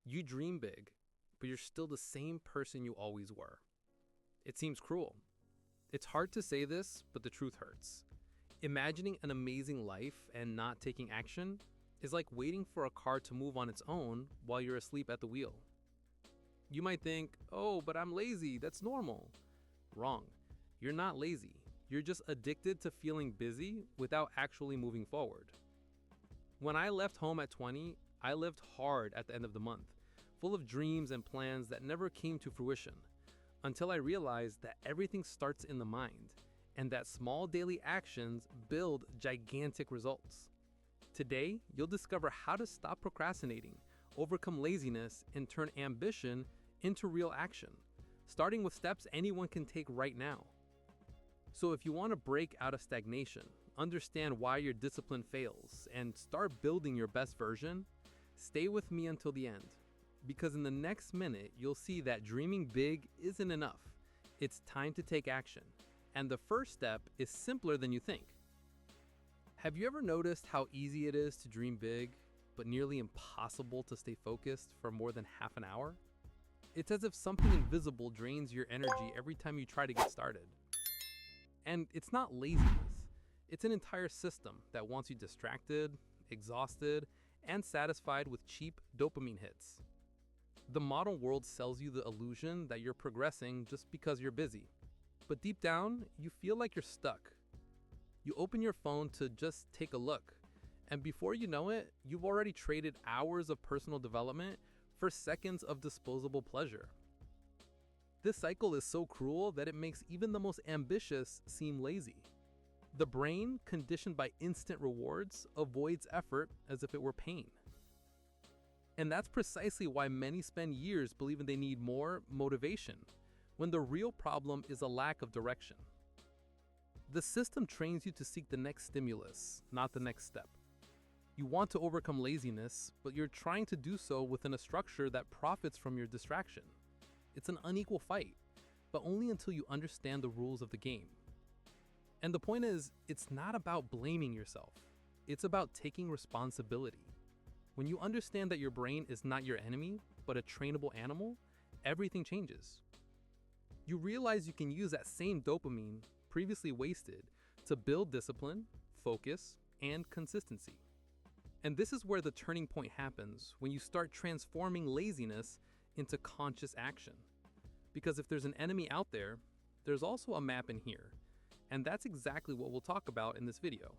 You dream big, but you're still the same person you always were. It seems cruel. It's hard to say this, but the truth hurts. Imagining an amazing life and not taking action is like waiting for a car to move on its own while you're asleep at the wheel. You might think, oh, but I'm lazy, that's normal. Wrong. You're not lazy. You're just addicted to feeling busy without actually moving forward. When I left home at 20, I lived hard at the end of the month, full of dreams and plans that never came to fruition, until I realized that everything starts in the mind, and that small daily actions build gigantic results. Today, you'll discover how to stop procrastinating, overcome laziness, and turn ambition into real action, starting with steps anyone can take right now. So if you want to break out of stagnation, understand why your discipline fails, and start building your best version, stay with me until the end. Because in the next minute, you'll see that dreaming big isn't enough. It's time to take action. And the first step is simpler than you think. Have you ever noticed how easy it is to dream big, but nearly impossible to stay focused for more than half an hour? It's as if something invisible drains your energy every time you try to get started. And it's not laziness. It's an entire system that wants you distracted, exhausted, and satisfied with cheap dopamine hits. The modern world sells you the illusion that you're progressing just because you're busy. But deep down, you feel like you're stuck. You open your phone to just take a look, and before you know it, you've already traded hours of personal development for seconds of disposable pleasure. This cycle is so cruel that it makes even the most ambitious seem lazy. The brain, conditioned by instant rewards, avoids effort as if it were pain. And that's precisely why many spend years believing they need more motivation, when the real problem is a lack of direction. The system trains you to seek the next stimulus, not the next step. You want to overcome laziness, but you're trying to do so within a structure that profits from your distraction. It's an unequal fight, but only until you understand the rules of the game. And the point is, it's not about blaming yourself. It's about taking responsibility. When you understand that your brain is not your enemy, but a trainable animal, everything changes. You realize you can use that same dopamine, previously wasted, to build discipline, focus, and consistency. And this is where the turning point happens, when you start transforming laziness into conscious action. Because if there's an enemy out there, there's also a map in here. And that's exactly what we'll talk about in this video.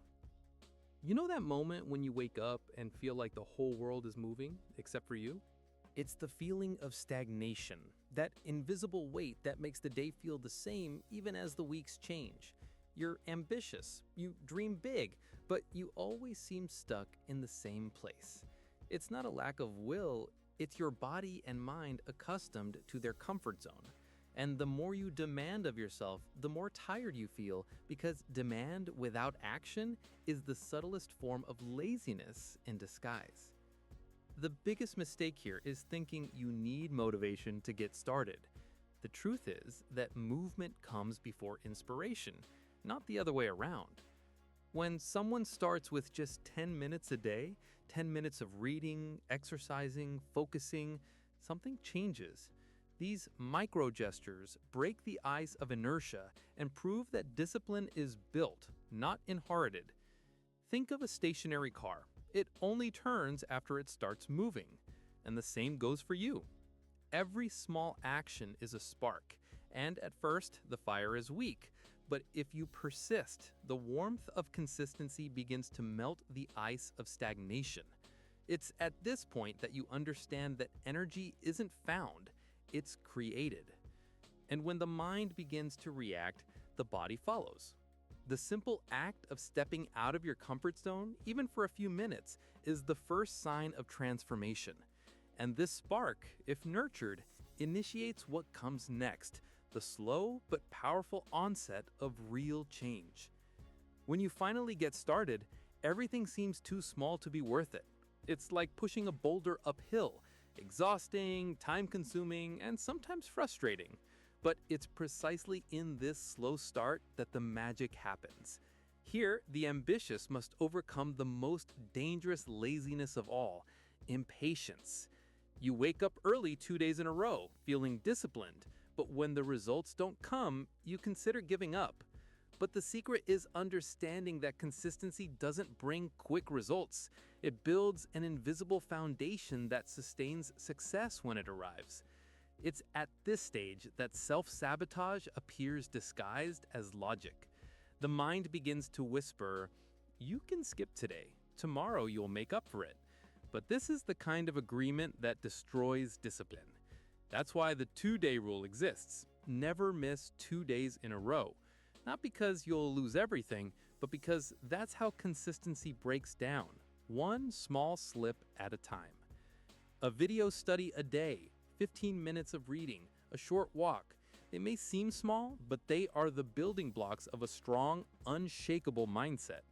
You know that moment when you wake up and feel like the whole world is moving, except for you? It's the feeling of stagnation, that invisible weight that makes the day feel the same even as the weeks change. You're ambitious, you dream big, but you always seem stuck in the same place. It's not a lack of will, it's your body and mind accustomed to their comfort zone. And the more you demand of yourself, the more tired you feel, because demand without action is the subtlest form of laziness in disguise. The biggest mistake here is thinking you need motivation to get started. The truth is that movement comes before inspiration, not the other way around. When someone starts with just 10 minutes a day, 10 minutes of reading, exercising, focusing, something changes. These micro gestures break the ice of inertia and prove that discipline is built, not inherited. Think of a stationary car. It only turns after it starts moving. And the same goes for you. Every small action is a spark, and at first the fire is weak. But if you persist, the warmth of consistency begins to melt the ice of stagnation. It's at this point that you understand that energy isn't found, it's created. And when the mind begins to react, the body follows. The simple act of stepping out of your comfort zone, even for a few minutes, is the first sign of transformation. And this spark, if nurtured, initiates what comes next, the slow but powerful onset of real change. When you finally get started, everything seems too small to be worth it. It's like pushing a boulder uphill, exhausting, time-consuming, and sometimes frustrating. But it's precisely in this slow start that the magic happens. Here, the ambitious must overcome the most dangerous laziness of all, impatience. You wake up early 2 days in a row, feeling disciplined, but when the results don't come, you consider giving up. But the secret is understanding that consistency doesn't bring quick results. It builds an invisible foundation that sustains success when it arrives. It's at this stage that self-sabotage appears disguised as logic. The mind begins to whisper, "You can skip today. Tomorrow you'll make up for it." But this is the kind of agreement that destroys discipline. That's why the 2-day rule exists. Never miss 2 days in a row. Not because you'll lose everything, but because that's how consistency breaks down, one small slip at a time. A video study a day, 15 minutes of reading, a short walk. They may seem small, but they are the building blocks of a strong, unshakable mindset.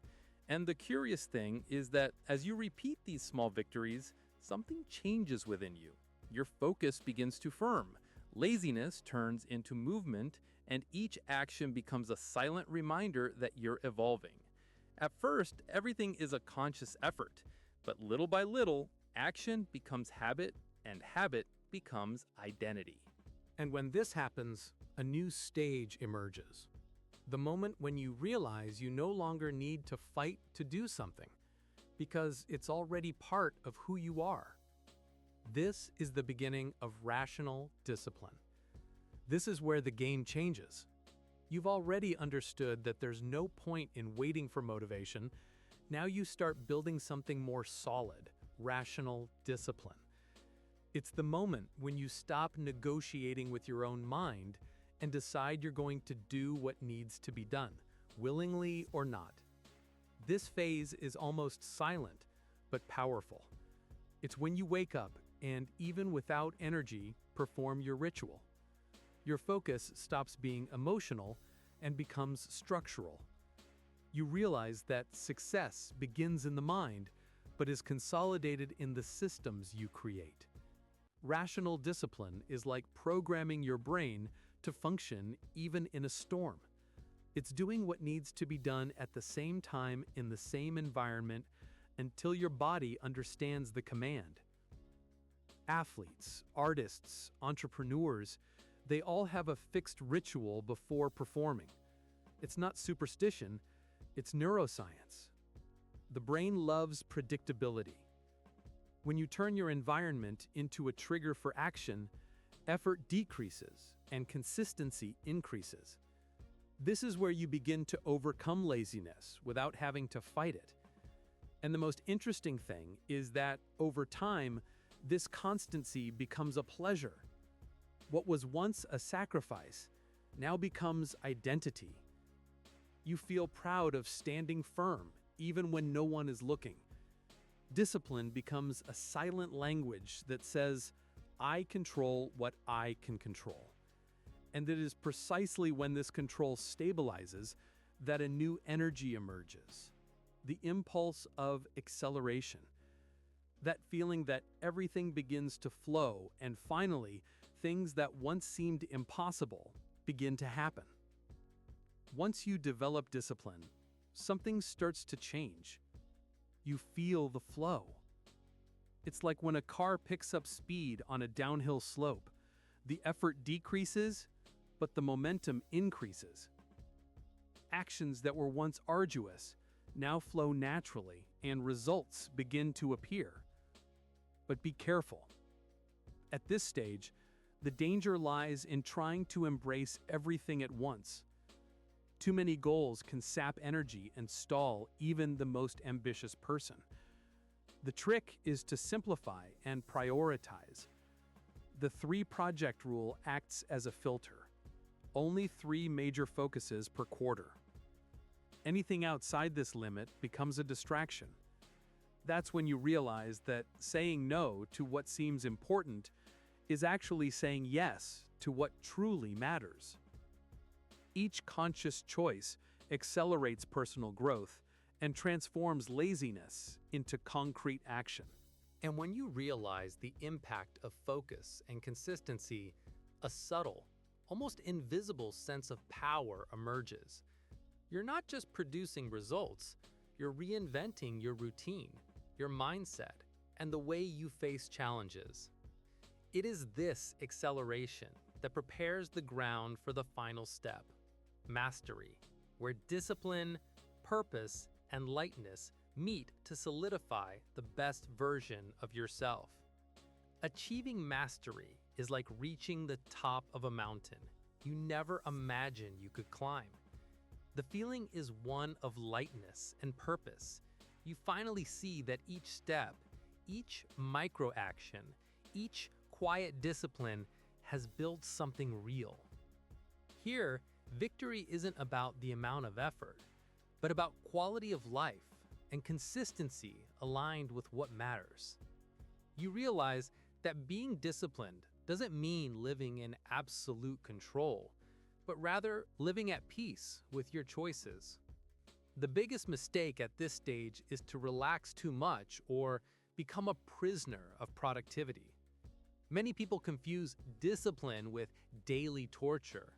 And the curious thing is that as you repeat these small victories, something changes within you. Your focus begins to firm. Laziness turns into movement, and each action becomes a silent reminder that you're evolving. At first, everything is a conscious effort, but little by little, action becomes habit, and habit becomes identity. And when this happens, a new stage emerges. The moment when you realize you no longer need to fight to do something, because it's already part of who you are. This is the beginning of rational discipline. This is where the game changes. You've already understood that there's no point in waiting for motivation. Now you start building something more solid, rational discipline. It's the moment when you stop negotiating with your own mind and decide you're going to do what needs to be done, willingly or not. This phase is almost silent, but powerful. It's when you wake up and, even without energy, perform your ritual. Your focus stops being emotional and becomes structural. You realize that success begins in the mind, but is consolidated in the systems you create. Rational discipline is like programming your brain to function even in a storm. It's doing what needs to be done at the same time in the same environment until your body understands the command. Athletes, artists, entrepreneurs, they all have a fixed ritual before performing. It's not superstition, it's neuroscience. The brain loves predictability. When you turn your environment into a trigger for action, effort decreases and consistency increases. This is where you begin to overcome laziness without having to fight it. And the most interesting thing is that over time, this constancy becomes a pleasure. What was once a sacrifice now becomes identity. You feel proud of standing firm even when no one is looking. Discipline becomes a silent language that says, "I control what I can control." And it is precisely when this control stabilizes that a new energy emerges. The impulse of acceleration. That feeling that everything begins to flow and finally, things that once seemed impossible begin to happen. Once you develop discipline, something starts to change. You feel the flow. It's like when a car picks up speed on a downhill slope. The effort decreases, but the momentum increases. Actions that were once arduous now flow naturally and results begin to appear. But be careful. At this stage, the danger lies in trying to embrace everything at once. Too many goals can sap energy and stall even the most ambitious person. The trick is to simplify and prioritize. The 3-project rule acts as a filter. Only 3 major focuses per quarter. Anything outside this limit becomes a distraction. That's when you realize that saying no to what seems important is actually saying yes to what truly matters. Each conscious choice accelerates personal growth and transforms laziness into concrete action. And when you realize the impact of focus and consistency, a subtle, almost invisible sense of power emerges. You're not just producing results, you're reinventing your routine, your mindset, and the way you face challenges. It is this acceleration that prepares the ground for the final step, mastery, where discipline, purpose, and lightness meet to solidify the best version of yourself. Achieving mastery is like reaching the top of a mountain you never imagined you could climb. The feeling is one of lightness and purpose. You finally see that each step, each micro action, each quiet discipline has built something real. Here, victory isn't about the amount of effort, but about quality of life and consistency aligned with what matters. You realize that being disciplined doesn't mean living in absolute control, but rather living at peace with your choices. The biggest mistake at this stage is to relax too much or become a prisoner of productivity. Many people confuse discipline with daily torture,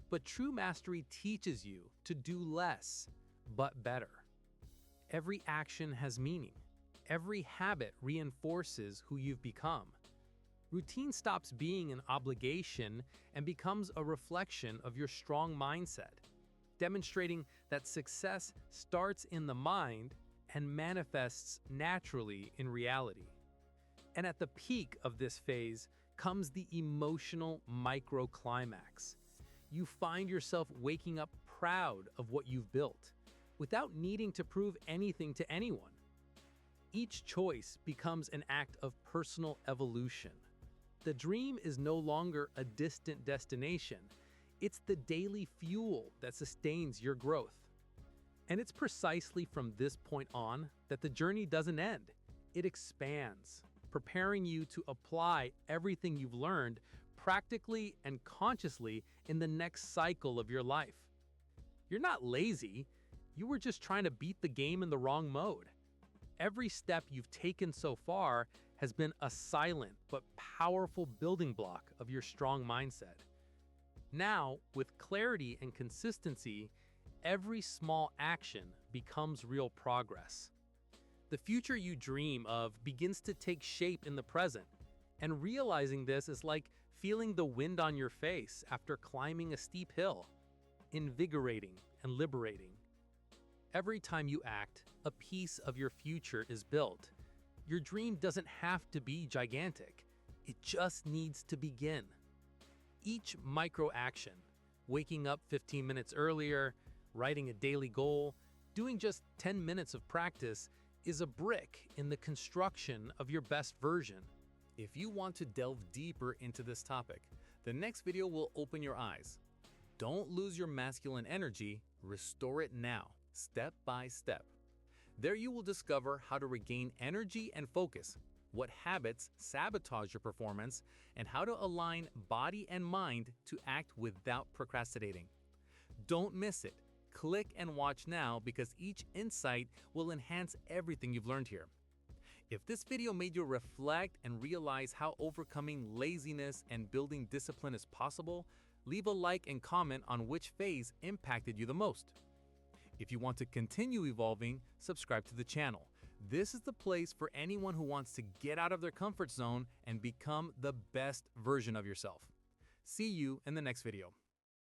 but true mastery teaches you to do less, but better. Every action has meaning. Every habit reinforces who you've become. Routine stops being an obligation and becomes a reflection of your strong mindset, demonstrating that success starts in the mind and manifests naturally in reality. And at the peak of this phase comes the emotional microclimax. You find yourself waking up proud of what you've built, without needing to prove anything to anyone. Each choice becomes an act of personal evolution. The dream is no longer a distant destination. It's the daily fuel that sustains your growth. And it's precisely from this point on that the journey doesn't end. It expands, preparing you to apply everything you've learned practically and consciously in the next cycle of your life. You're not lazy. You were just trying to beat the game in the wrong mode. Every step you've taken so far has been a silent but powerful building block of your strong mindset. Now, with clarity and consistency, every small action becomes real progress. The future you dream of begins to take shape in the present, and realizing this is like feeling the wind on your face after climbing a steep hill, invigorating and liberating. Every time you act, a piece of your future is built. Your dream doesn't have to be gigantic. It just needs to begin. Each micro action, waking up 15 minutes earlier, writing a daily goal, doing just 10 minutes of practice, is a brick in the construction of your best version. If you want to delve deeper into this topic, the next video will open your eyes. Don't lose your masculine energy, restore it now, step by step. There you will discover how to regain energy and focus, what habits sabotage your performance, and how to align body and mind to act without procrastinating. Don't miss it. Click and watch now because each insight will enhance everything you've learned here. If this video made you reflect and realize how overcoming laziness and building discipline is possible, leave a like and comment on which phase impacted you the most. If you want to continue evolving, subscribe to the channel. This is the place for anyone who wants to get out of their comfort zone and become the best version of yourself. See you in the next video.